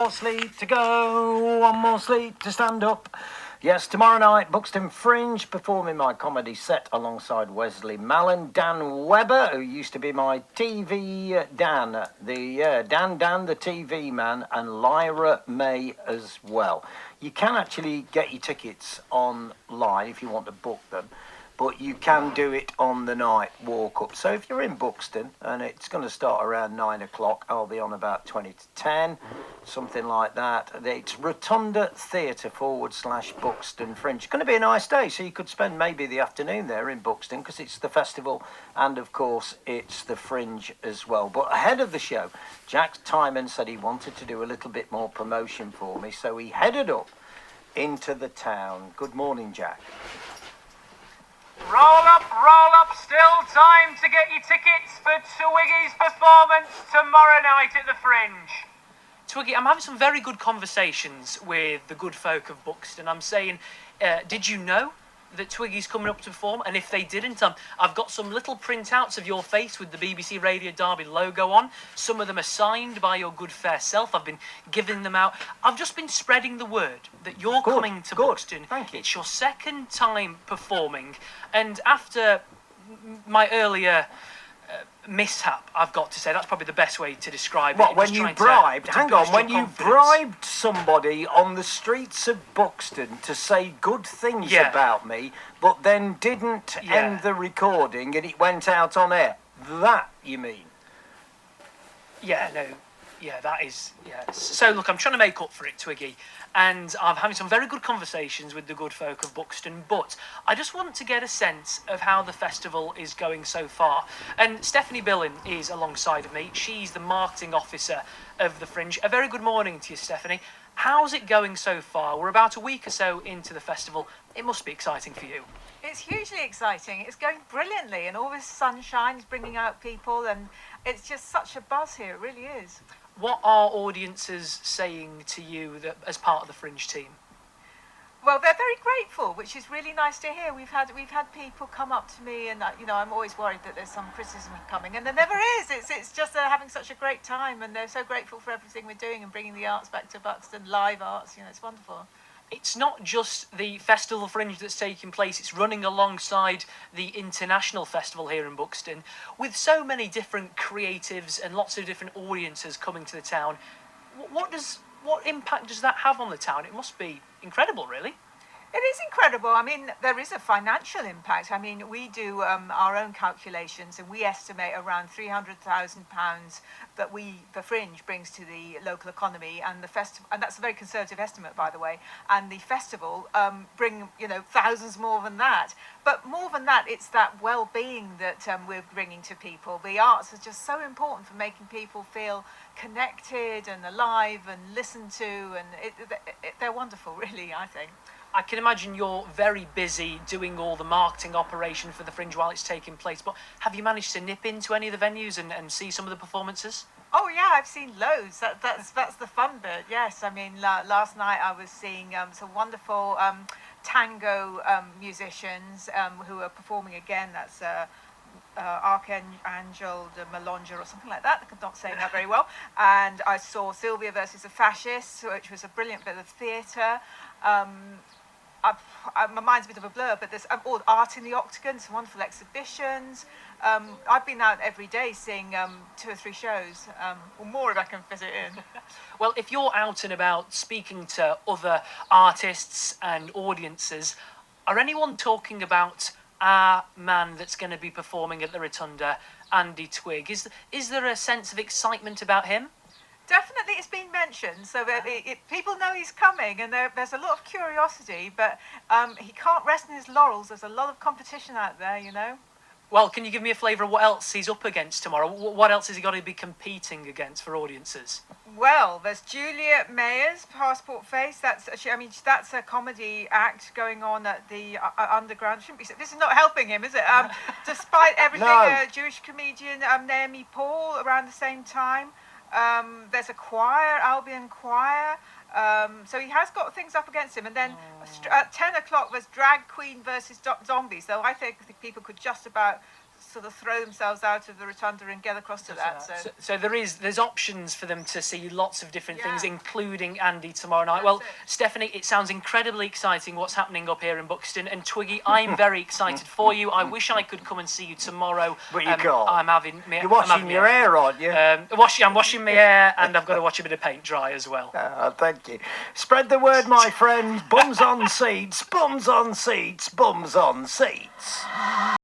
More sleep to go, one more sleep to stand up. Yes, tomorrow night, Buxton Fringe, performing my comedy set alongside Wesley Mallon, Dan Webber, who used to be my TV Dan, Dan the TV man, and Lyra May as well. You can actually get your tickets online if you want to book them, but you can do it on the night walk up. So if you're in Buxton and it's going to start around 9 o'clock, I'll be on about 20 to 10, something like that. It's Rotunda Theatre / Buxton Fringe. It's going to be a nice day, so you could spend maybe the afternoon there in Buxton because it's the festival and, of course, it's the Fringe as well. But ahead of the show, Jack Tymon said he wanted to do a little bit more promotion for me, so he headed up into the town. Good morning, Jack. Roll up, still time to get your tickets for Twiggy's performance tomorrow night at the Fringe. Twiggy, I'm having some very good conversations with the good folk of Buxton. I'm saying, did you know that Twiggy's coming up to perform? And if they didn't, I've got some little printouts of your face with the BBC Radio Derby logo on. Some of them are signed by your good fair self. I've been giving them out. I've just been spreading the word that you're coming to Buxton. Thank you. It's your second time performing. And after my earlier mishap, I've got to say, that's probably the best way to describe it. What, when you bribed, when you bribed somebody on the streets of Buxton to say good things about me, but then didn't end the recording and it went out on air. That, you mean? That is. So, look, I'm trying to make up for it, Twiggy, and I'm having some very good conversations with the good folk of Buxton, but I just want to get a sense of how the festival is going so far. And Stephanie Billen is alongside of me. She's the marketing officer of the Fringe. A very good morning to you, Stephanie. How's it going so far? We're about a week or so into the festival. It must be exciting for you. It's hugely exciting. It's going brilliantly, and all this sunshine is bringing out people, and it's just such a buzz here. It really is. What are audiences saying to you that, as part of the Fringe team? Well, they're very grateful, which is really nice to hear. We've had people come up to me, and I'm always worried that there's some criticism coming, and there never is. It's just they're having such a great time, and they're so grateful for everything we're doing and bringing the arts back to Buxton, live arts. It's wonderful. It's not just the Festival Fringe that's taking place, it's running alongside the International Festival here in Buxton, with so many different creatives and lots of different audiences coming to the town. What impact does that have on the town? It must be incredible, really. It is incredible. I mean, there is a financial impact. I mean, we do our own calculations, and we estimate around £300,000 that the Fringe brings to the local economy, and the festival, and that's a very conservative estimate, by the way. And the festival bring thousands more than that. But more than that, it's that well-being that we're bringing to people. The arts are just so important for making people feel connected and alive and listened to, and they're wonderful, really, I think. I can imagine you're very busy doing all the marketing operation for the Fringe while it's taking place, but have you managed to nip into any of the venues and see some of the performances? Oh yeah, I've seen loads. That's the fun bit. Yes, I mean last night I was seeing some wonderful tango musicians who are performing again. That's Archangel de Melonger or something like that. I'm not saying that very well. And I saw Sylvia versus the Fascists, which was a brilliant bit of theatre. My mind's a bit of a blur, but there's all art in the Octagon, some wonderful exhibitions. I've been out every day seeing 2 or 3 shows, or more if I can fit it in. Well, if you're out and about speaking to other artists and audiences, are anyone talking about our man that's going to be performing at the Rotunda, Andy Twigg? Is there a sense of excitement about him? Definitely, it's been mentioned, so that people know he's coming, and there's a lot of curiosity, but he can't rest in his laurels. There's a lot of competition out there, Well, can you give me a flavour of what else he's up against tomorrow? What else has he got to be competing against for audiences? Well, there's Julia Mayer's Passport Face. That's a comedy act going on at the Underground. This is not helping him, is it? Despite everything, No. Jewish comedian Naomi Paul around the same time. There's a choir, Albion Choir. So he has got things up against him. And then at 10 o'clock, there's Drag Queen versus Zombie. So I think people could just about sort of throw themselves out of the rotunda and get across to that. So there's options for them to see lots of different things, Yeah. including Andy tomorrow night. That's Well, it. Stephanie, it sounds incredibly exciting what's happening up here in Buxton. And Twiggy, I'm very excited for you. I wish I could come and see you tomorrow. But you can't. I'm having You're washing your hair, aren't you? I'm washing my hair, and I've got to watch a bit of paint dry as well. Thank you. Spread the word, my friend. Bums on seats, bums on seats, bums on seats.